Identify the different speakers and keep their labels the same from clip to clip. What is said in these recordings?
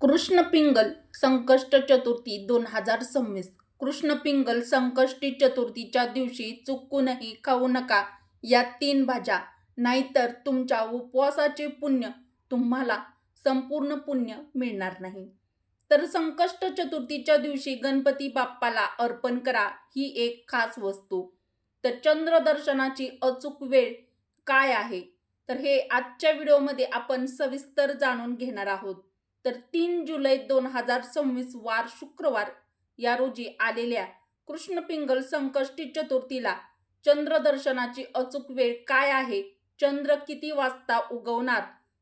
Speaker 1: कृष्ण पिंगल संकष्ट चतुर्थी 2026. कृष्ण पिंगल संकष्टी चतुर्थीच्या दिवशी चुकूनही खाऊ नका या 3 भाज्या, नाहीतर तुमच्या उपवासाचे पुण्य तुम्हाला संपूर्ण पुण्य मिळणार नाही. तर संकष्ट चतुर्थीच्या दिवशी गणपती बाप्पाला अर्पण करा ही एक खास वस्तू. तर चंद्रदर्शनाची अचूक वेळ काय आहे, तर हे आजच्या व्हिडिओमध्ये आपण सविस्तर जाणून घेणार आहोत. तर 3 जुलै 2026 वार शुक्रवार या रोजी आलेल्या कृष्ण पिंगल संकष्टी चतुर्थीला चंद्रदर्शनाची अचूक वेळ काय आहे, चंद्र किती वाजता उगवणार,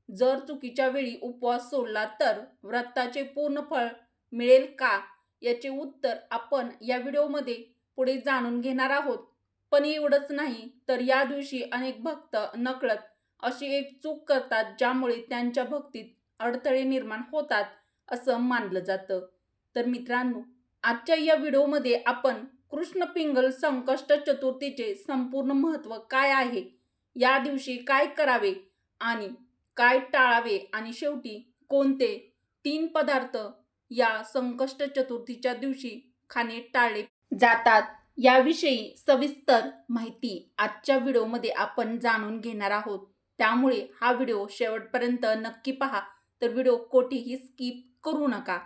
Speaker 1: जर चुकीच्या वेळी उपवास सोडला तर व्रताचे पूर्ण फळ मिळेल का, याचे उत्तर आपण या व्हिडिओमध्ये पुढे जाणून घेणार आहोत. पण एवढंच नाही, तर या दिवशी अनेक भक्त नकळत अशी एक चूक करतात ज्यामुळे त्यांच्या भक्तीत अडथळे निर्माण होतात असं मानलं जातं. तर मित्रांनो, आजच्या या व्हिडिओमध्ये आपण कृष्ण पिंगल संकष्ट चतुर्थीचे संपूर्ण महत्त्व काय आहे, या दिवशी काय करावे आणि काय टाळावे, आणि शेवटी कोणते 3 पदार्थ या संकष्ट चतुर्थीच्या दिवशी खाणे टाळले जातात याविषयी सविस्तर माहिती आजच्या व्हिडिओमध्ये आपण जाणून घेणार आहोत. त्यामुळे हा व्हिडिओ शेवटपर्यंत नक्की पहा, तर व्हिडिओ कोठेही स्किप करू नका.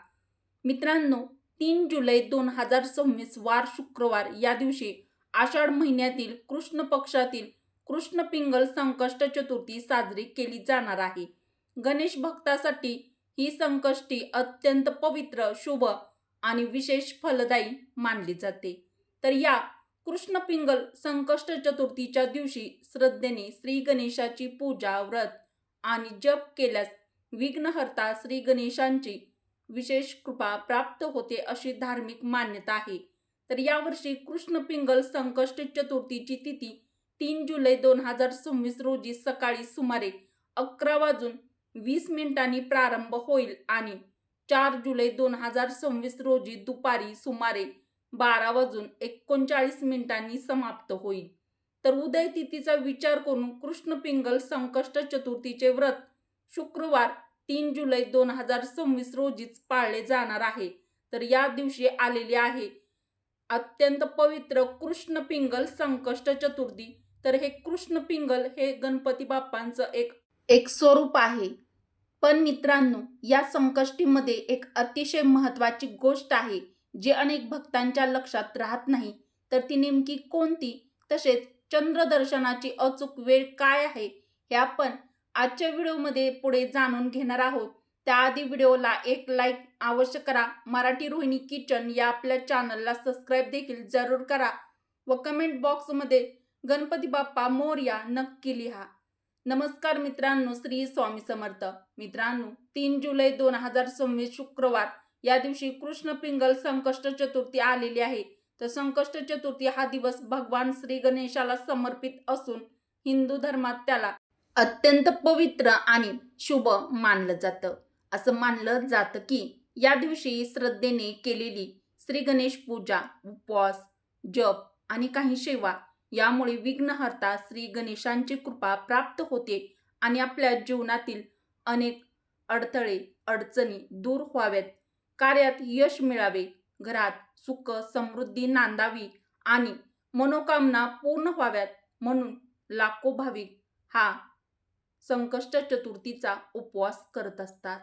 Speaker 1: मित्रांनो, 3 जुलै 2026 वार शुक्रवार या दिवशी आषाढ महिन्यातील कृष्ण पक्षातील कृष्ण पिंगल संकष्ट चतुर्थी साजरी केली जाणार आहे. गणेश भक्तासाठी ही संकष्टी अत्यंत पवित्र, शुभ आणि विशेष फलदायी मानली जाते. तर या कृष्ण पिंगल संकष्ट चतुर्थीच्या दिवशी श्रद्धेने श्री गणेशाची पूजा, व्रत आणि जप केल्यास विघ्नहर्ता श्री गणेशांची विशेष कृपा प्राप्त होते अशी धार्मिक मान्यता आहे. तर यावर्षी कृष्ण पिंगल संकष्ट चतुर्थीची तिथी 3 जुलै 2026 रोजी सकाळी सुमारे 11:20 प्रारंभ होईल आणि 4 जुलै 2026 रोजी दुपारी सुमारे 12:39 समाप्त होईल. तर उदय तिथीचा विचार करून कृष्ण पिंगल संकष्ट चतुर्थीचे व्रत शुक्रवार 3 जुलै 2026 रोजीच पाळले जाणार आहे. तर या दिवशी आलेले आहे अत्यंत पवित्र कृष्ण पिंगल संकष्ट चतुर्थी. तर हे कृष्ण पिंगल हे गणपती बाप्पांचं एक स्वरूप आहे. पण मित्रांनो, या संकष्टीमध्ये एक अतिशय महत्त्वाची गोष्ट आहे जी अनेक भक्तांच्या लक्षात राहत नाही. तर ती नेमकी कोणती, तसेच चंद्रदर्शनाची अचूक वेळ काय आहे, हे आपण आजच्या व्हिडिओमध्ये पुढे जाणून घेणार आहोत. त्याआधी व्हिडिओला एक लाईक अवश्य करा. मराठी रोहिणी किचन या आपल्या चॅनलला सबस्क्राईब देखील जरूर करा व कमेंट बॉक्समध्ये गणपती बाप्पा मोरया नक्की लिहा. नमस्कार मित्रांनो, श्री स्वामी समर्थ. मित्रांनो, 3 जुलै 2026 शुक्रवार या दिवशी कृष्ण पिंगल संकष्ट चतुर्थी आलेली आहे. तर संकष्ट चतुर्थी हा दिवस भगवान श्री गणेशाला समर्पित असून हिंदू धर्मात त्याला अत्यंत पवित्र आणि शुभ मानलं जातं. असं मानलं जातं की या दिवशी श्रद्धेने केलेली श्री गणेश पूजा, उपवास, जप आणि काही सेवा यामुळे विघ्नहर्ता श्री गणेशांची कृपा प्राप्त होते आणि आपल्या जीवनातील अनेक अडथळे, अडचणी दूर व्हाव्यात, कार्यात यश मिळावे, घरात सुख समृद्धी नांदावी आणि मनोकामना पूर्ण व्हाव्यात, म्हणून लाखो भाविक हा संकष्ट चतुर्थीचा उपवास करत असतात.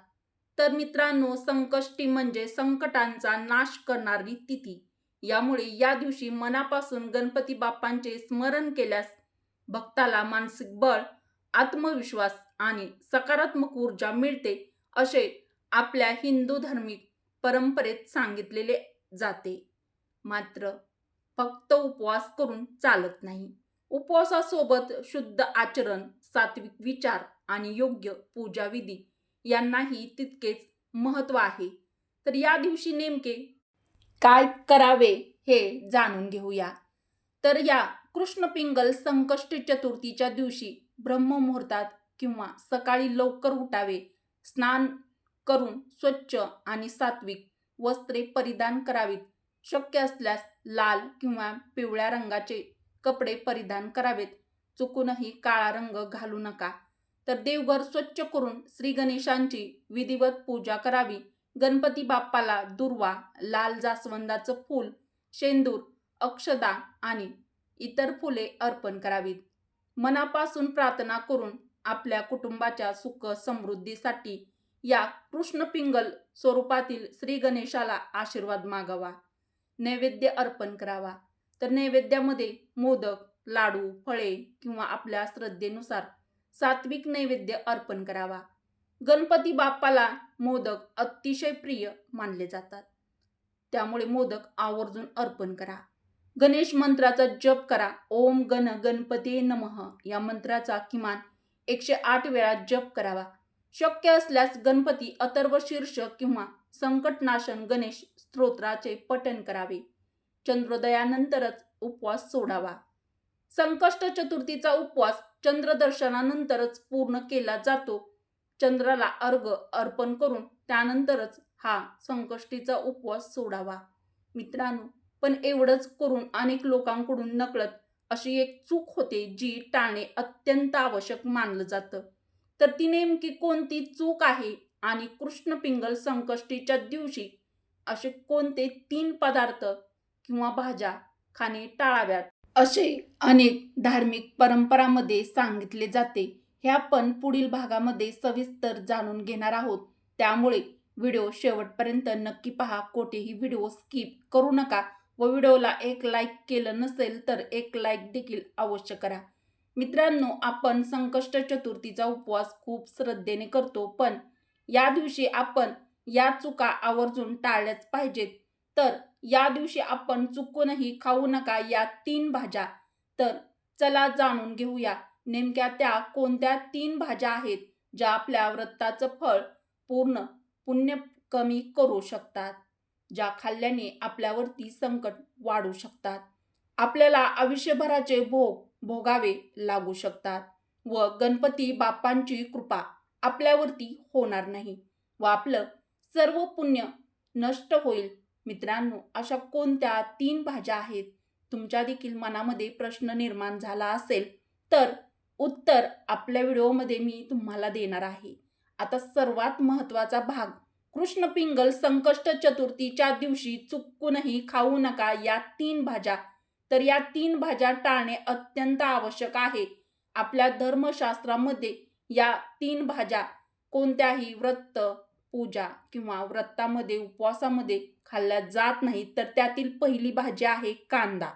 Speaker 1: तर मित्रांनो, संकष्टी म्हणजे संकटांचा नाश करणारी तिथी. यामुळे या दिवशी मनापासून गणपती बाप्पांचे स्मरण केल्यास भक्ताला मानसिक बळ, आत्मविश्वास आणि सकारात्मक ऊर्जा मिळते असे आपल्या हिंदू धार्मिक परंपरेत सांगितलेले जाते. मात्र फक्त उपवास करून चालत नाही. उपवासासोबत शुद्ध आचरण, सात्विक विचार आणि योग्य पूजाविधी यांनाही तितकेच महत्त्व आहे. तर या दिवशी नेमके काय करावे हे जाणून घेऊया. तर या कृष्ण पिंगल संकष्टी चतुर्थीच्या दिवशी ब्रह्ममुहूर्तात किंवा सकाळी लवकर उठावे, स्नान करून स्वच्छ आणि सात्विक वस्त्रे परिधान करावीत, शक्य असल्यास लाल किंवा पिवळ्या रंगाचे कपडे परिधान करावेत, चुकूनही काळा रंग घालू नका. तर देवघर स्वच्छ करून श्री गणेशांची विधिवत पूजा करावी. गणपती बाप्पाला दुर्वा, लाल जास्वंदाचं फूल, शेंदूर, अक्षदा आणि इतर फुले अर्पण करावीत. मनापासून प्रार्थना करून आपल्या कुटुंबाच्या सुख समृद्धीसाठी या कृष्णपिंगल स्वरूपातील श्री गणेशाला आशीर्वाद मागावा. नैवेद्य अर्पण करावा. तर नैवेद्यामध्ये मोदक, लाडू, फळे किंवा आपल्या श्रद्धेनुसार सात्विक नैवेद्य अर्पण करावा. गणपती बाप्पाला मोदक अतिशय प्रिय मानले जातात, त्यामुळे मोदक आवर्जून अर्पण करा. गणेश मंत्राचा जप करा. ओम गण गणपती नमः या मंत्राचा किमान 108 वेळा जप करावा. शक्य असल्यास गणपती अथर्व शीर्ष किंवा संकटनाशन गणेश स्तोत्राचे पठण करावे. चंद्रोदयानंतरच उपवास सोडावा. संकष्ट चतुर्थीचा उपवास चंद्रदर्शनानंतरच पूर्ण केला जातो. चंद्राला अर्घ्य अर्पण करून त्यानंतरच हा संकष्टीचा उपवास सोडावा. मित्रांनो, पण एवढंच करून अनेक लोकांकडून नकळत अशी एक चूक होते जी टाळणे अत्यंत आवश्यक मानलं जातं. तर ती नेमकी कोणती चूक आहे आणि कृष्णपिंगल संकष्टीच्या दिवशी असे कोणते 3 पदार्थ किंवा भाज्या खाणे टाळाव्यात असे अनेक धार्मिक परंपरांमध्ये सांगितले जाते. हे आपण पुढील भागामध्ये सविस्तर जाणून घेणार आहोत. त्यामुळे व्हिडिओ शेवटपर्यंत नक्की पहा. कोठेही व्हिडिओ स्किप करू नका व व्हिडिओला एक लाईक केलं नसेल तर एक लाईक देखील अवश्य करा. मित्रांनो, आपण संकष्ट चतुर्थीचा उपवास खूप श्रद्धेने करतो, पण या दिवशी आपण या चुका आवर्जून टाळल्याच पाहिजेत. तर या दिवशी आपण चुकूनही खाऊ नका या 3 भाज्या. तर चला जाणून घेऊया नेमक्या त्या कोणत्या 3 भाज्या आहेत ज्या आपल्या व्रताचं फळ पूर्ण पुण्य कमी करू शकतात, ज्या खाल्ल्याने आपल्यावरती संकट वाढू शकतात, आपल्याला आयुष्यभराचे भोग भोगावे लागू शकतात व गणपती बाप्पांची कृपा आपल्यावरती होणार नाही व आपलं सर्व पुण्य नष्ट होईल. मित्रांनो, अशा कोणत्या 3 भाज्या आहेत? तुमच्या देखील मनामध्ये प्रश्न निर्माण झाला असेल तर उत्तर आपल्या व्हिडिओमध्ये मी तुम्हाला देणार आहे. आता सर्वात महत्त्वाचा भाग, कृष्णपिंगल संकष्ट चतुर्थीच्या दिवशी चुकूनही खाऊ नका या 3 भाज्या. तर या 3 भाज्या टाळणे अत्यंत आवश्यक आहे. आपल्या धर्मशास्त्रामध्ये या 3 भाज्या कोणत्याही व्रत, पूजा किंवा व्रतामध्ये उपवासामध्ये खाल्ल्या जात नाही. तर त्यातील पहिली भाजी आहे कांदा.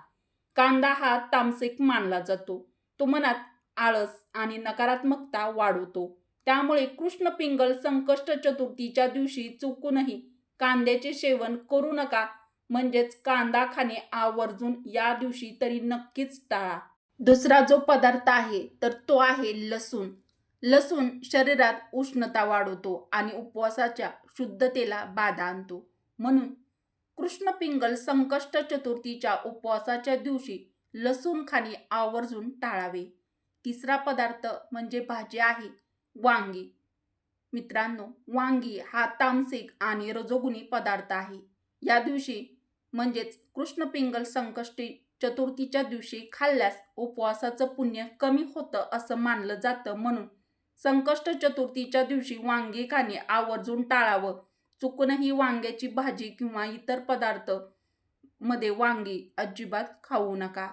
Speaker 1: कांदा हा तामसिक मानला जातो. तो मनात आळस आणि नकारात्मकता वाढवतो. त्यामुळे कृष्णपिंगल संकष्ट चतुर्थीच्या दिवशी चुकूनही कांद्याचे सेवन करू नका. म्हणजेच कांदा खाणे आवर्जून या दिवशी तरी नक्कीच टाळा. दुसरा जो पदार्थ आहे तर तो आहे लसूण. लसूण शरीरात उष्णता वाढवतो आणि उपवासाच्या शुद्धतेला बाधा आणतो. म्हणून कृष्णपिंगल संकष्ट चतुर्थीच्या उपवासाच्या दिवशी लसूण खाणे आवर्जून टाळावे. तिसरा पदार्थ म्हणजे भाजी आहे वांगी. मित्रांनो, वांगी हा तामसिक आणि रजोगुणी पदार्थ आहे. या दिवशी म्हणजेच कृष्णपिंगल संकष्टी चतुर्थीच्या दिवशी खाल्ल्यास उपवासाचं पुण्य कमी होतं असं मानलं जातं. म्हणून संकष्ट चतुर्थीच्या दिवशी वांगी खाणे आवर्जून टाळावं. चुकूनही वांग्याची भाजी किंवा इतर पदार्थ मध्ये वांगी अजिबात खाऊ नका.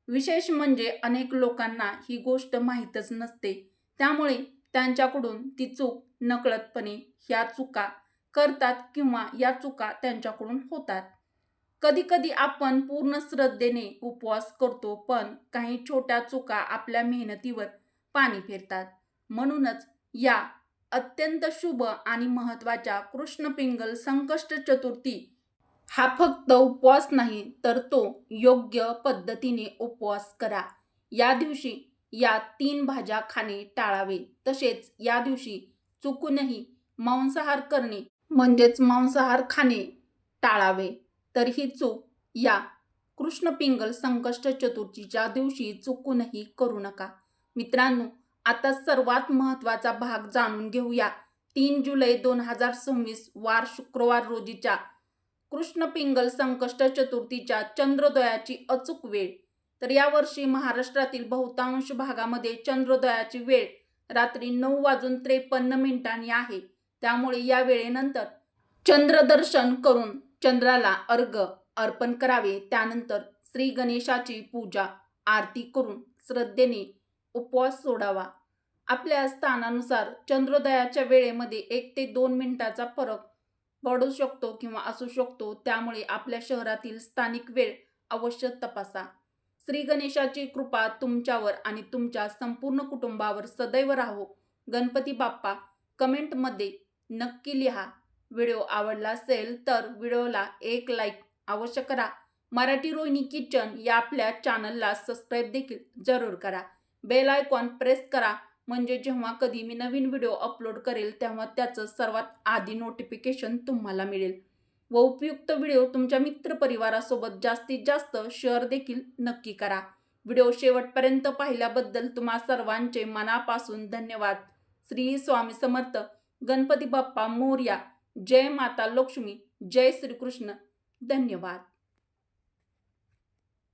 Speaker 1: विशेष म्हणजे अनेक लोकांना ही गोष्ट माहीतच नसते, त्यामुळे त्यांच्याकडून ती चूक नकळतपणे ह्या चुका करतात किंवा या चुका त्यांच्याकडून होतात. कधी कधी आपण पूर्ण श्रद्धेने उपवास करतो, पण काही छोट्या चुका आपल्या मेहनतीवर पाणी फेरतात. म्हणूनच या अत्यंत शुभ आणि महत्त्वाच्या कृष्णपिंगल संकष्ट चतुर्थी हा फक्त उपवास नाही तर तो योग्य पद्धतीने उपवास करा. या दिवशी या 3 भाज्या खाणे टाळावे. तसेच या दिवशी चुकूनही मांसाहार करणे म्हणजेच मांसाहार खाणे टाळावे. तर ही चूक या कृष्णपिंगल संकष्ट चतुर्थीच्या दिवशी चुकूनही करू नका. मित्रांनो, आता सर्वात महत्त्वाचा भाग जाणून घेऊया. 3 जुलै 2026 वार शुक्रवार रोजीच्या कृष्णपिंगल संकष्ट चतुर्थीच्या चंद्रोदयाची अचूक वेळ. तर यावर्षी महाराष्ट्रातील बहुतांश भागामध्ये चंद्रोदयाची वेळ रात्री 9:53 आहे. त्यामुळे या वेळेनंतर चंद्रदर्शन करून चंद्राला अर्घ्य अर्पण करावे. त्यानंतर श्री गणेशाची पूजा आरती करून श्रद्धेने उपवास सोडावा. आपल्या स्थानानुसार चंद्रोदयाच्या वेळेमध्ये 1 ते 2 मिनिटाचा फरक पडू शकतो किंवा असू शकतो. त्यामुळे आपल्या शहरातील स्थानिक वेळ अवश्य तपासा. श्री गणेशाची कृपा तुमच्यावर आणि तुमच्या संपूर्ण कुटुंबावर सदैव राहो. गणपती बाप्पा कमेंटमध्ये नक्की लिहा. व्हिडिओ आवडला असेल तर व्हिडिओला एक लाईक अवश्य करा. मराठी रोहिणी किचन या आपल्या चॅनलला सबस्क्राईब देखील जरूर करा. बेल आयकॉन प्रेस करा, म्हणजे जेव्हा कधी मी नवीन व्हिडिओ अपलोड करेल तेव्हा त्याचं सर्वात आधी नोटिफिकेशन तुम्हाला मिळेल. व उपयुक्त व्हिडिओ तुमच्या मित्रपरिवारासोबत जास्तीत जास्त शेअर देखील नक्की करा. व्हिडिओ शेवटपर्यंत पाहिल्याबद्दल तुम्हा सर्वांचे मनापासून धन्यवाद. श्री स्वामी समर्थ. गणपती बाप्पा मोरया. जय माता लक्ष्मी. जय श्रीकृष्ण. धन्यवाद.